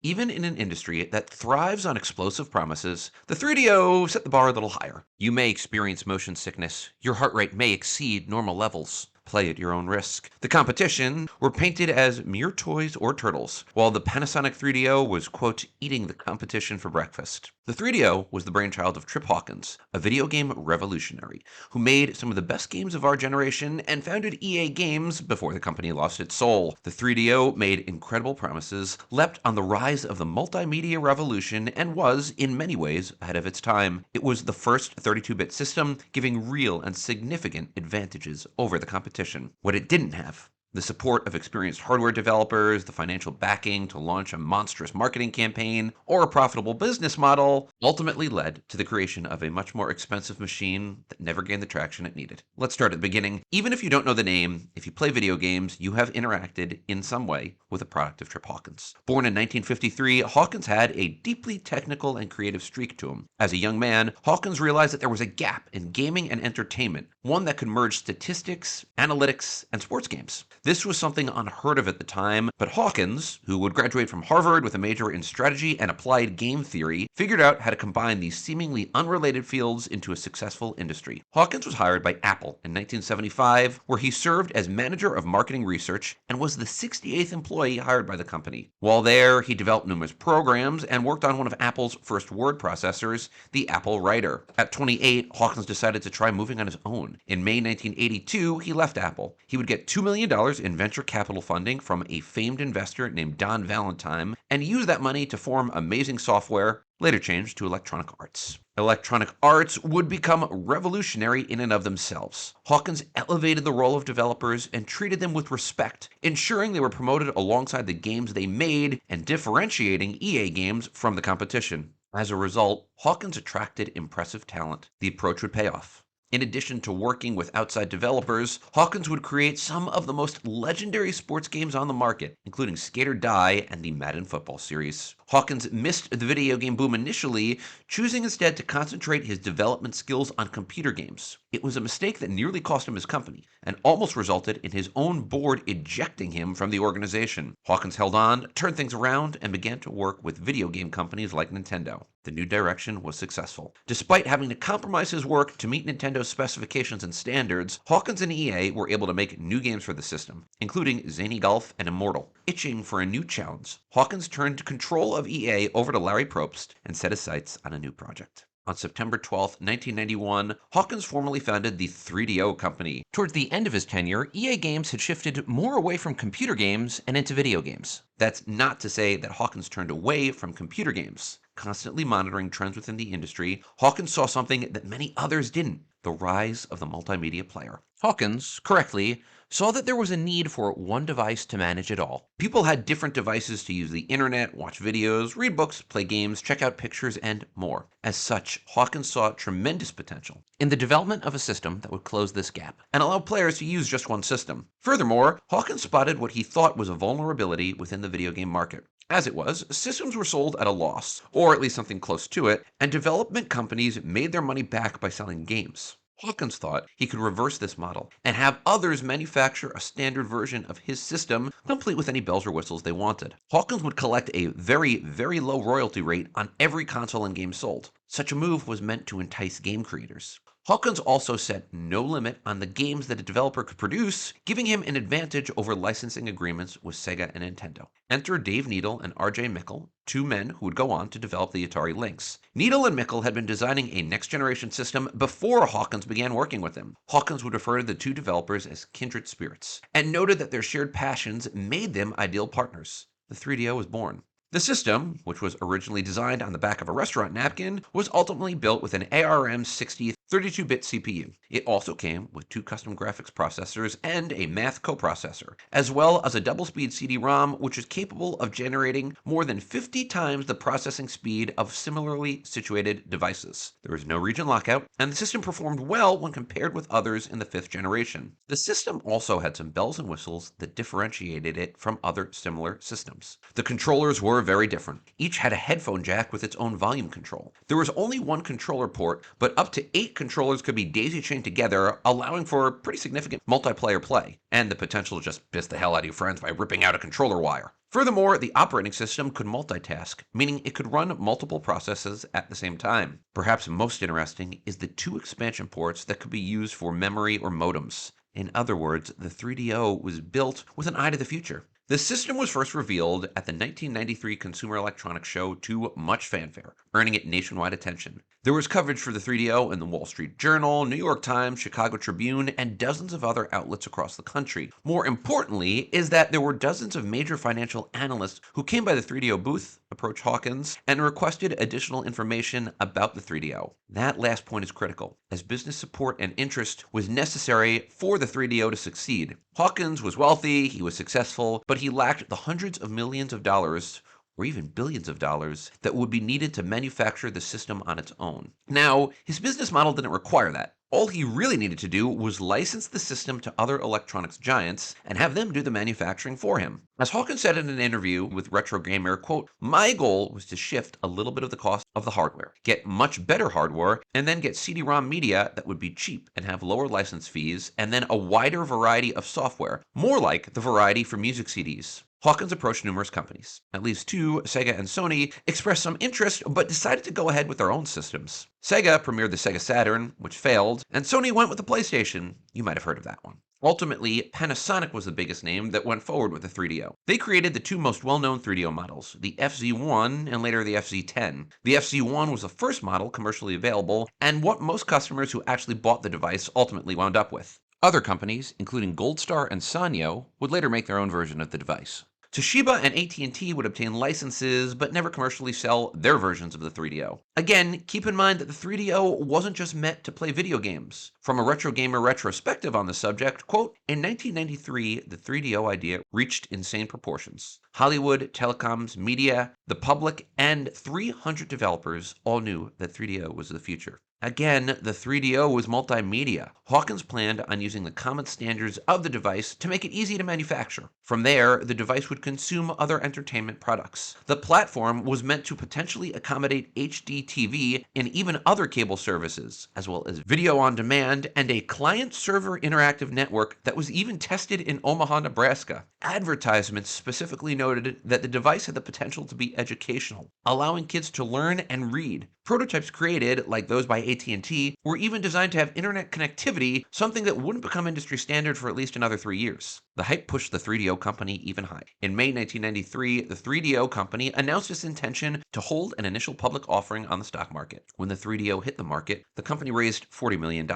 Even in an industry that thrives on explosive promises, the 3DO set the bar a little higher. You may experience motion sickness, your heart rate may exceed normal levels. Play at your own risk. The competition were painted as mere toys or turtles, while the Panasonic 3DO was, quote, eating the competition for breakfast. The 3DO was the brainchild of Trip Hawkins, a video game revolutionary, who made some of the best games of our generation and founded EA Games before the company lost its soul. The 3DO made incredible promises, leapt on the rise of the multimedia revolution, and was, in many ways, ahead of its time. It was the first 32-bit system, giving real and significant advantages over the competition. What it didn't have: the support of experienced hardware developers, the financial backing to launch a monstrous marketing campaign, or a profitable business model, ultimately led to the creation of a much more expensive machine that never gained the traction it needed. Let's start at the beginning. Even if you don't know the name, if you play video games, you have interacted in some way with a product of Trip Hawkins. Born in 1953, Hawkins had a deeply technical and creative streak to him. As a young man, Hawkins realized that there was a gap in gaming and entertainment, one that could merge statistics, analytics, and sports games. This was something unheard of at the time, but Hawkins, who would graduate from Harvard with a major in strategy and applied game theory, figured out how to combine these seemingly unrelated fields into a successful industry. Hawkins was hired by Apple in 1975, where he served as manager of marketing research and was the 68th employee hired by the company. While there, he developed numerous programs and worked on one of Apple's first word processors, the Apple Writer. At 28, Hawkins decided to try moving on his own. In May 1982, he left Apple. He would get $2 million in venture capital funding from a famed investor named Don Valentine, and use that money to form Amazing Software, later changed to Electronic Arts. Electronic Arts would become revolutionary in and of themselves. Hawkins elevated the role of developers and treated them with respect, ensuring they were promoted alongside the games they made and differentiating EA games from the competition. As a result, Hawkins attracted impressive talent. The approach would pay off. In addition to working with outside developers, Hawkins would create some of the most legendary sports games on the market, including Skate or Die and the Madden football series. Hawkins missed the video game boom initially, choosing instead to concentrate his development skills on computer games. It was a mistake that nearly cost him his company, and almost resulted in his own board ejecting him from the organization. Hawkins held on, turned things around, and began to work with video game companies like Nintendo. The new direction was successful. Despite having to compromise his work to meet Nintendo's specifications and standards, Hawkins and EA were able to make new games for the system, including Zany Golf and Immortal. Itching for a new challenge, Hawkins turned control of EA over to Larry Probst and set his sights on a new project. On September 12, 1991, Hawkins formally founded the 3DO company. Towards the end of his tenure, EA Games had shifted more away from computer games and into video games. That's not to say that Hawkins turned away from computer games. Constantly monitoring trends within the industry, Hawkins saw something that many others didn't: the rise of the multimedia player. Hawkins, correctly, saw that there was a need for one device to manage it all. People had different devices to use the internet, watch videos, read books, play games, check out pictures, and more. As such, Hawkins saw tremendous potential in the development of a system that would close this gap and allow players to use just one system. Furthermore, Hawkins spotted what he thought was a vulnerability within the video game market. As it was, systems were sold at a loss, or at least something close to it, and development companies made their money back by selling games. Hawkins thought he could reverse this model and have others manufacture a standard version of his system, complete with any bells or whistles they wanted. Hawkins would collect a very, very low royalty rate on every console and game sold. Such a move was meant to entice game creators. Hawkins also set no limit on the games that a developer could produce, giving him an advantage over licensing agreements with Sega and Nintendo. Enter Dave Needle and R.J. Mickle, two men who would go on to develop the Atari Lynx. Needle and Mickle had been designing a next-generation system before Hawkins began working with them. Hawkins would refer to the two developers as kindred spirits, and noted that their shared passions made them ideal partners. The 3DO was born. The system, which was originally designed on the back of a restaurant napkin, was ultimately built with an ARM60 32-bit CPU. It also came with two custom graphics processors and a math coprocessor, as well as a double-speed CD-ROM, which is capable of generating more than 50 times the processing speed of similarly situated devices. There was no region lockout, and the system performed well when compared with others in the 5th generation. The system also had some bells and whistles that differentiated it from other similar systems. The controllers were very different. Each had a headphone jack with its own volume control. There was only one controller port, but up to 8 controllers could be daisy-chained together, allowing for pretty significant multiplayer play, and the potential to just piss the hell out of your friends by ripping out a controller wire. Furthermore, the operating system could multitask, meaning it could run multiple processes at the same time. Perhaps most interesting is the 2 expansion ports that could be used for memory or modems. In other words, the 3DO was built with an eye to the future. The system was first revealed at the 1993 Consumer Electronics Show to much fanfare, earning it nationwide attention. There was coverage for the 3DO in the Wall Street Journal, New York Times, Chicago Tribune, and dozens of other outlets across the country. More importantly is that there were dozens of major financial analysts who came by the 3DO booth, approached Hawkins, and requested additional information about the 3DO. That last point is critical, as business support and interest was necessary for the 3DO to succeed. Hawkins was wealthy, he was successful, but he lacked the hundreds of millions of dollars or even billions of dollars that would be needed to manufacture the system on its own. Now, his business model didn't require that. All he really needed to do was license the system to other electronics giants and have them do the manufacturing for him. As Hawkins said in an interview with Retro Gamer, quote, "My goal was to shift a little bit of the cost of the hardware, get much better hardware, and then get CD-ROM media that would be cheap and have lower license fees, and then a wider variety of software, more like the variety for music CDs." Hawkins approached numerous companies. At least 2, Sega and Sony, expressed some interest but decided to go ahead with their own systems. Sega premiered the Sega Saturn, which failed, and Sony went with the PlayStation. You might have heard of that one. Ultimately, Panasonic was the biggest name that went forward with the 3DO. They created the 2 most well-known 3DO models, the FZ1 and later the FZ10. The FZ1 was the first model commercially available, and what most customers who actually bought the device ultimately wound up with. Other companies, including Gold Star and Sanyo, would later make their own version of the device. Toshiba and AT&T would obtain licenses, but never commercially sell their versions of the 3DO. Again, keep in mind that the 3DO wasn't just meant to play video games. From a Retro Gamer retrospective on the subject, quote, "In 1993, the 3DO idea reached insane proportions. Hollywood, telecoms, media, the public, and 300 developers all knew that 3DO was the future." Again, the 3DO was multimedia. Hawkins planned on using the common standards of the device to make it easy to manufacture. From there, the device would consume other entertainment products. The platform was meant to potentially accommodate HD TV and even other cable services, as well as video on demand and a client-server interactive network that was even tested in Omaha, Nebraska. Advertisements specifically noted that the device had the potential to be educational, allowing kids to learn and read. Prototypes created, like those by AT&T, were even designed to have internet connectivity, something that wouldn't become industry standard for at least another 3 years. The hype pushed the 3DO company even higher. In May 1993, the 3DO company announced its intention to hold an initial public offering on the stock market. When the 3DO hit the market, the company raised $40 million.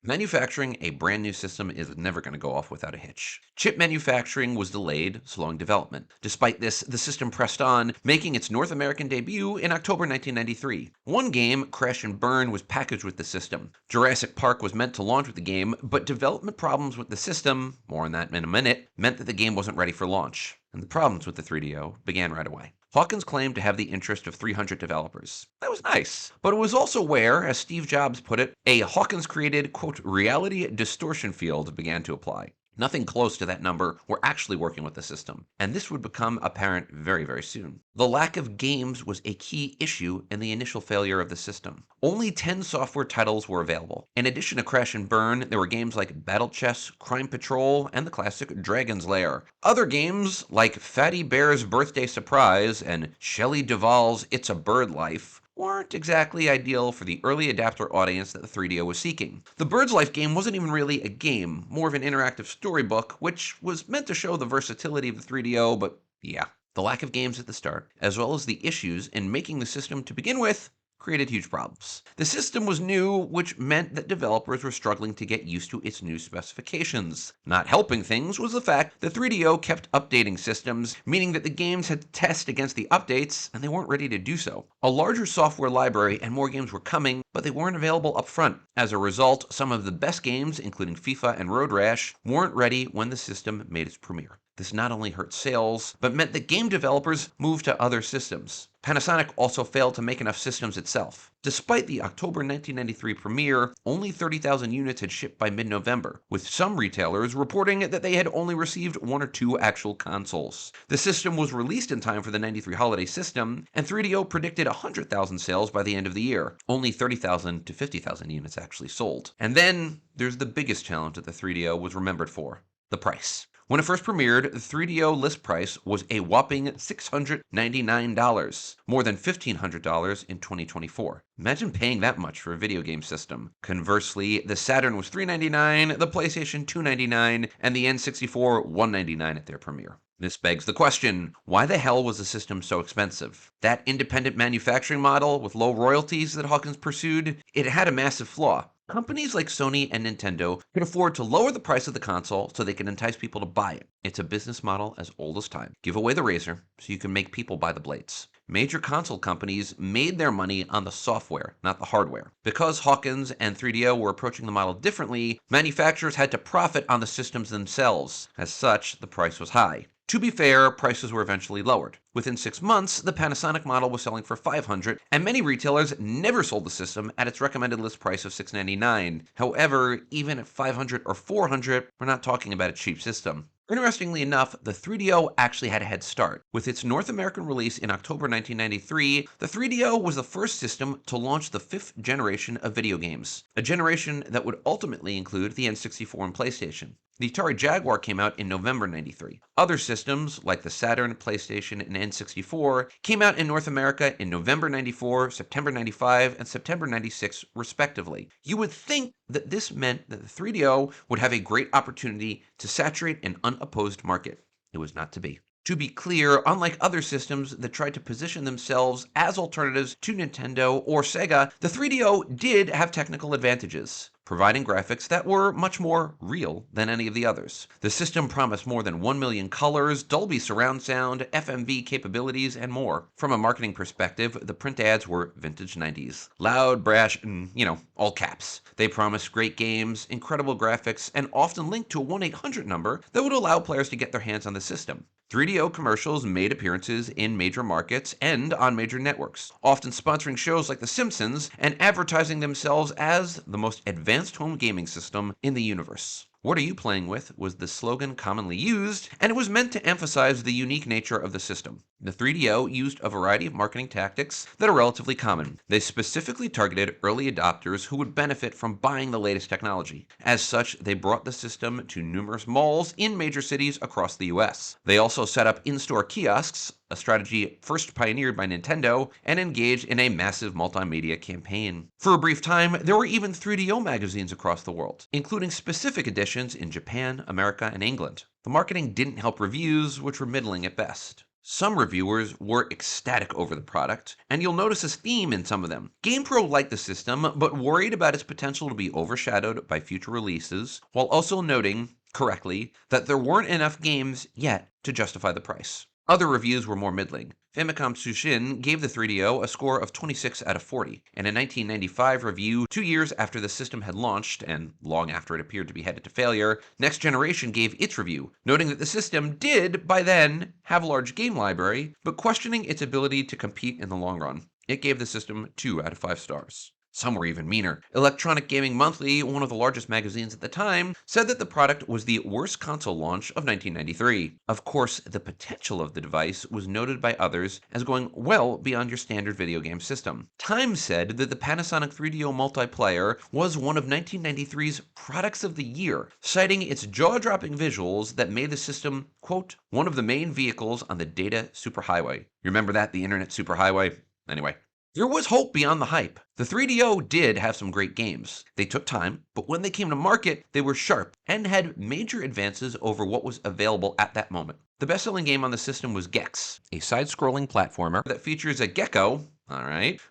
Manufacturing a brand new system is never going to go off without a hitch. Chip manufacturing was delayed, slowing development. Despite this, the system pressed on, making its North American debut in October 1993. One game, Crash and Burn, was packaged with the system. Jurassic Park was meant to launch with the game, but development problems with the system, more on that in a minute, meant that the game wasn't ready for launch. And the problems with the 3DO began right away. Hawkins claimed to have the interest of 300 developers. That was nice. But it was also where, as Steve Jobs put it, a Hawkins-created, quote, reality distortion field began to apply. Nothing close to that number were actually working with the system, and this would become apparent very, very soon. The lack of games was a key issue in the initial failure of the system. Only 10 software titles were available. In addition to Crash and Burn, there were games like Battle Chess, Crime Patrol, and the classic Dragon's Lair. Other games, like Fatty Bear's Birthday Surprise and Shelley Duvall's It's a Bird Life, weren't exactly ideal for the early adapter audience that the 3DO was seeking. The Bird's Life game wasn't even really a game, more of an interactive storybook, which was meant to show the versatility of the 3DO, but yeah. The lack of games at the start, as well as the issues in making the system to begin with, created huge problems. The system was new, which meant that developers were struggling to get used to its new specifications. Not helping things was the fact that 3DO kept updating systems, meaning that the games had to test against the updates, and they weren't ready to do so. A larger software library and more games were coming, but they weren't available up front. As a result, some of the best games, including FIFA and Road Rash, weren't ready when the system made its premiere. This not only hurt sales, but meant that game developers moved to other systems. Panasonic also failed to make enough systems itself. Despite the October 1993 premiere, only 30,000 units had shipped by mid-November, with some retailers reporting that they had only received one or two actual consoles. The system was released in time for the 93 holiday system, and 3DO predicted 100,000 sales by the end of the year. Only 30,000 to 50,000 units actually sold. And then there's the biggest challenge that the 3DO was remembered for: the price. When it first premiered, the 3DO list price was a whopping $699, more than $1,500 in 2024. Imagine paying that much for a video game system. Conversely, the Saturn was $399, the PlayStation $299, and the N64 $199 at their premiere. This begs the question, why the hell was the system so expensive? That independent manufacturing model with low royalties that Hawkins pursued, it had a massive flaw. Companies like Sony and Nintendo could afford to lower the price of the console so they could entice people to buy it. It's a business model as old as time. Give away the razor so you can make people buy the blades. Major console companies made their money on the software, not the hardware. Because Hawkins and 3DO were approaching the model differently, manufacturers had to profit on the systems themselves. As such, the price was high. To be fair, prices were eventually lowered. Within 6 months, the Panasonic model was selling for $500, and many retailers never sold the system at its recommended list price of $699. However, even at $500 or $400, we're not talking about a cheap system. Interestingly enough, the 3DO actually had a head start. With its North American release in October 1993, the 3DO was the first system to launch the fifth generation of video games, a generation that would ultimately include the N64 and PlayStation. The Atari Jaguar came out in November 93. Other systems, like the Saturn, PlayStation, and N64, came out in North America in November 94, September 95, and September 96, respectively. You would think that this meant that the 3DO would have a great opportunity to saturate an unopposed market. It was not to be. To be clear, unlike other systems that tried to position themselves as alternatives to Nintendo or Sega, the 3DO did have technical advantages, providing graphics that were much more real than any of the others. The system promised more than 1 million colors, Dolby surround sound, FMV capabilities, and more. From a marketing perspective, the print ads were vintage 90s. Loud, brash, and, all caps. They promised great games, incredible graphics, and often linked to a 1-800 number that would allow players to get their hands on the system. 3DO commercials made appearances in major markets and on major networks, often sponsoring shows like The Simpsons and advertising themselves as the most advanced home gaming system in the universe. "What are you playing with?" was the slogan commonly used, and it was meant to emphasize the unique nature of the system. The 3DO used a variety of marketing tactics that are relatively common. They specifically targeted early adopters who would benefit from buying the latest technology. As such, they brought the system to numerous malls in major cities across the US. They also set up in-store kiosks, a strategy first pioneered by Nintendo, and engaged in a massive multimedia campaign. For a brief time, there were even 3DO magazines across the world, including specific editions in Japan, America, and England. The marketing didn't help reviews, which were middling at best. Some reviewers were ecstatic over the product, and you'll notice a theme in some of them. GamePro liked the system, but worried about its potential to be overshadowed by future releases, while also noting, correctly, that there weren't enough games yet to justify the price. Other reviews were more middling. Famicom Tsushin gave the 3DO a score of 26 out of 40. In a 1995 review, 2 years after the system had launched, and long after it appeared to be headed to failure, Next Generation gave its review, noting that the system did, by then, have a large game library, but questioning its ability to compete in the long run. It gave the system 2 out of 5 stars. Some were even meaner. Electronic Gaming Monthly, one of the largest magazines at the time, said that the product was the worst console launch of 1993. Of course, the potential of the device was noted by others as going well beyond your standard video game system. Time said that the Panasonic 3DO Multiplayer was one of 1993's products of the year, citing its jaw-dropping visuals that made the system, quote, one of the main vehicles on the data superhighway. You remember that, the internet superhighway? Anyway. There was hope beyond the hype. The 3DO did have some great games. They took time, but when they came to market, they were sharp and had major advances over what was available at that moment. The best-selling game on the system was Gex, a side-scrolling platformer that features a gecko,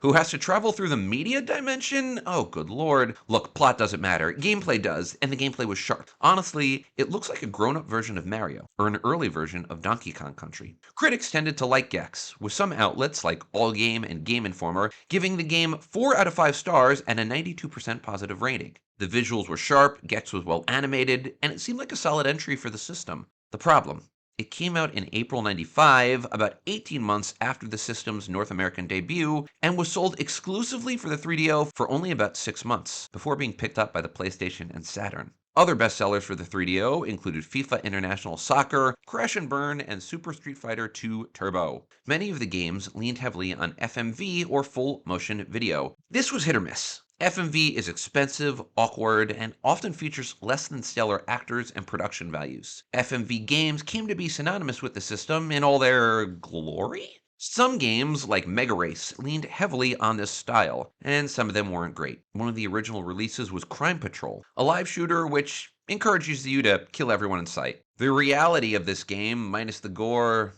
who has to travel through the media dimension? Oh, good lord. Look, plot doesn't matter. Gameplay does, and the gameplay was sharp. Honestly, it looks like a grown-up version of Mario, or an early version of Donkey Kong Country. Critics tended to like Gex, with some outlets like All Game and Game Informer giving the game 4 out of 5 stars and a 92% positive rating. The visuals were sharp, Gex was well animated, and it seemed like a solid entry for the system. The problem: It came out in April '95, about 18 months after the system's North American debut, and was sold exclusively for the 3DO for only about 6 months, before being picked up by the PlayStation and Saturn. Other bestsellers for the 3DO included FIFA International Soccer, Crash and Burn, and Super Street Fighter II Turbo. Many of the games leaned heavily on FMV or full motion video. This was hit or miss. FMV is expensive, awkward, and often features less than stellar actors and production values. FMV games came to be synonymous with the system in all their glory? Some games, like Mega Race, leaned heavily on this style, and some of them weren't great. One of the original releases was Crime Patrol, a live shooter which encourages you to kill everyone in sight. The reality of this game, minus the gore,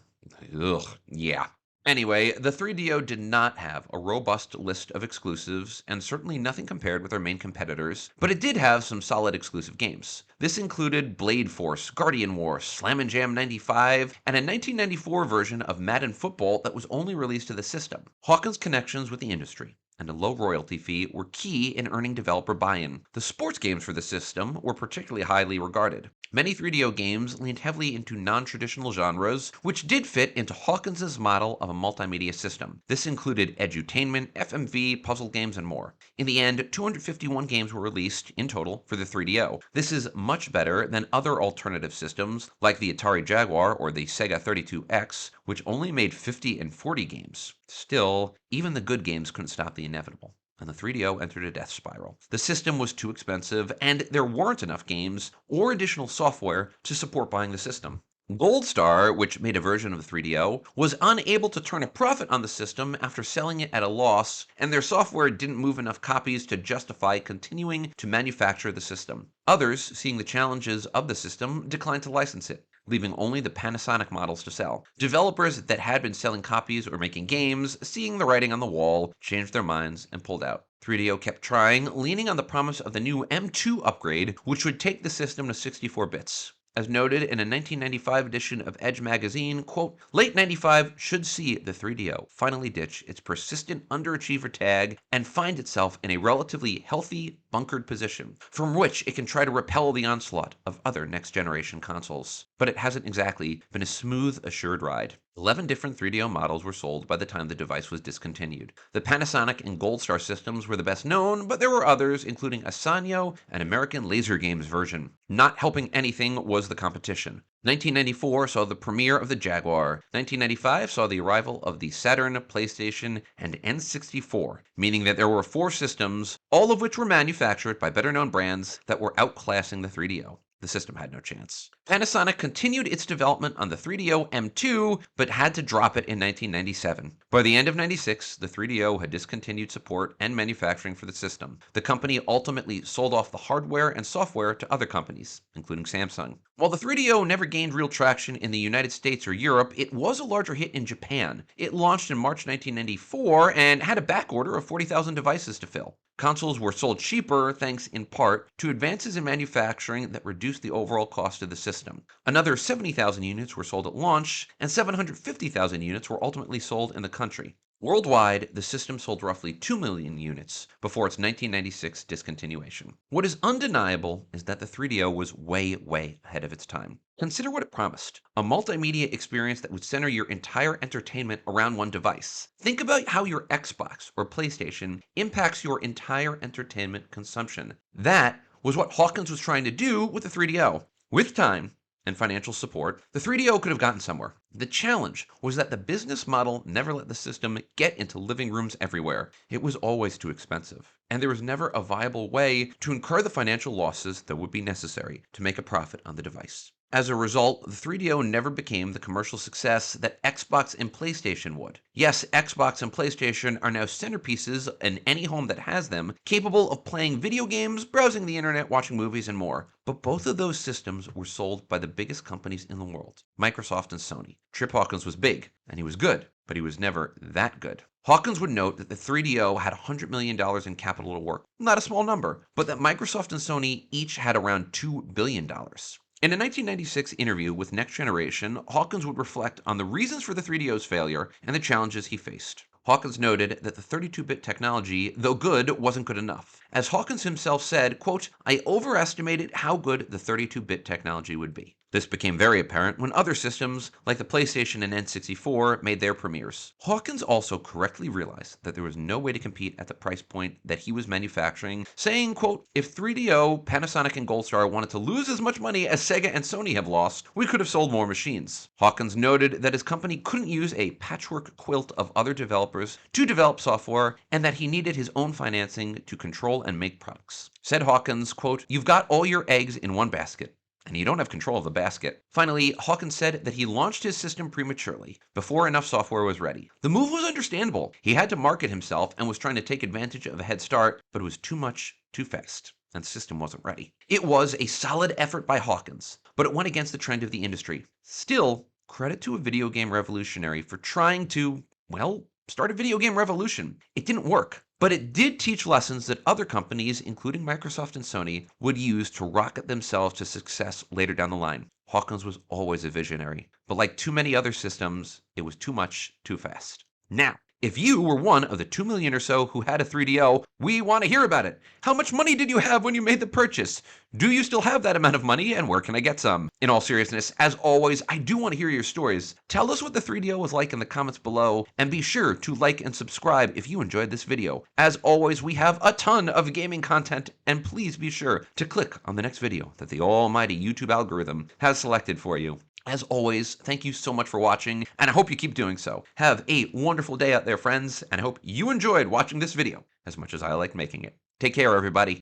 ugh, yeah. Anyway, the 3DO did not have a robust list of exclusives, and certainly nothing compared with their main competitors, but it did have some solid exclusive games. This included Blade Force, Guardian War, Slam & Jam 95, and a 1994 version of Madden Football that was only released to the system. Hawkins' connections with the industry and a low royalty fee were key in earning developer buy-in. The sports games for the system were particularly highly regarded. Many 3DO games leaned heavily into non-traditional genres, which did fit into Hawkins' model of a multimedia system. This included edutainment, FMV, puzzle games, and more. In the end, 251 games were released in total for the 3DO. This is much better than other alternative systems, like the Atari Jaguar or the Sega 32X, which only made 50 and 40 games. Still, even the good games couldn't stop the inevitable, and the 3DO entered a death spiral. The system was too expensive, and there weren't enough games or additional software to support buying the system. Gold Star, which made a version of the 3DO, was unable to turn a profit on the system after selling it at a loss, and their software didn't move enough copies to justify continuing to manufacture the system. Others, seeing the challenges of the system, declined to license it, leaving only the Panasonic models to sell. Developers that had been selling copies or making games, seeing the writing on the wall, changed their minds and pulled out. 3DO kept trying, leaning on the promise of the new M2 upgrade, which would take the system to 64 bits. As noted in a 1995 edition of Edge magazine, quote, late 95 should see the 3DO finally ditch its persistent underachiever tag and find itself in a relatively healthy, bunkered position, from which it can try to repel the onslaught of other next-generation consoles. But it hasn't exactly been a smooth, assured ride. 11 different 3DO models were sold by the time the device was discontinued. The Panasonic and Gold Star systems were the best known, but there were others, including a Sanyo and American Laser Games version. Not helping anything was the competition. 1994 saw the premiere of the Jaguar. 1995 saw the arrival of the Saturn, PlayStation, and N64, meaning that there were 4 systems, all of which were manufactured by better-known brands that were outclassing the 3DO. The system had no chance. Panasonic continued its development on the 3DO M2, but had to drop it in 1997. By the end of '96, the 3DO had discontinued support and manufacturing for the system. The company ultimately sold off the hardware and software to other companies, including Samsung. While the 3DO never gained real traction in the United States or Europe, it was a larger hit in Japan. It launched in March 1994 and had a backorder of 40,000 devices to fill. Consoles were sold cheaper thanks in part to advances in manufacturing that reduced the overall cost of the system. Another 70,000 units were sold at launch, and 750,000 units were ultimately sold in the country. Worldwide, the system sold roughly 2 million units before its 1996 discontinuation. What is undeniable is that the 3DO was way, way ahead of its time. Consider what it promised: a multimedia experience that would center your entire entertainment around one device. Think about how your Xbox or PlayStation impacts your entire entertainment consumption. That was what Hawkins was trying to do with the 3DO. With time and financial support, the 3DO could have gotten somewhere. The challenge was that the business model never let the system get into living rooms everywhere. It was always too expensive, and there was never a viable way to incur the financial losses that would be necessary to make a profit on the device. As a result, the 3DO never became the commercial success that Xbox and PlayStation would. Yes, Xbox and PlayStation are now centerpieces in any home that has them, capable of playing video games, browsing the internet, watching movies, and more. But both of those systems were sold by the biggest companies in the world, Microsoft and Sony. Trip Hawkins was big, and he was good, but he was never that good. Hawkins would note that the 3DO had $100 million in capital to work, not a small number, but that Microsoft and Sony each had around $2 billion. In a 1996 interview with Next Generation, Hawkins would reflect on the reasons for the 3DO's failure and the challenges he faced. Hawkins noted that the 32-bit technology, though good, wasn't good enough. As Hawkins himself said, quote, I overestimated how good the 32-bit technology would be. This became very apparent when other systems, like the PlayStation and N64, made their premieres. Hawkins also correctly realized that there was no way to compete at the price point that he was manufacturing, saying, quote, "If 3DO, Panasonic, and Gold Star wanted to lose as much money as Sega and Sony have lost, we could have sold more machines." Hawkins noted that his company couldn't use a patchwork quilt of other developers to develop software, and that he needed his own financing to control and make products. Said Hawkins, quote, "You've got all your eggs in one basket, and you don't have control of the basket." Finally, Hawkins said that he launched his system prematurely, before enough software was ready. The move was understandable. He had to market himself and was trying to take advantage of a head start, but it was too much, too fast, and the system wasn't ready. It was a solid effort by Hawkins, but it went against the trend of the industry. Still, credit to a video game revolutionary for trying to, well, start a video game revolution. It didn't work, but it did teach lessons that other companies, including Microsoft and Sony, would use to rocket themselves to success later down the line. Hawkins was always a visionary, but like too many other systems, it was too much, too fast. Now, if you were one of the 2 million or so who had a 3DO, we want to hear about it. How much money did you have when you made the purchase? Do you still have that amount of money, and where can I get some? In all seriousness, as always, I do want to hear your stories. Tell us what the 3DO was like in the comments below, and be sure to like and subscribe if you enjoyed this video. As always, we have a ton of gaming content, and please be sure to click on the next video that the almighty YouTube algorithm has selected for you. As always, thank you so much for watching, and I hope you keep doing so. Have a wonderful day out there, friends, and I hope you enjoyed watching this video as much as I liked making it. Take care, everybody.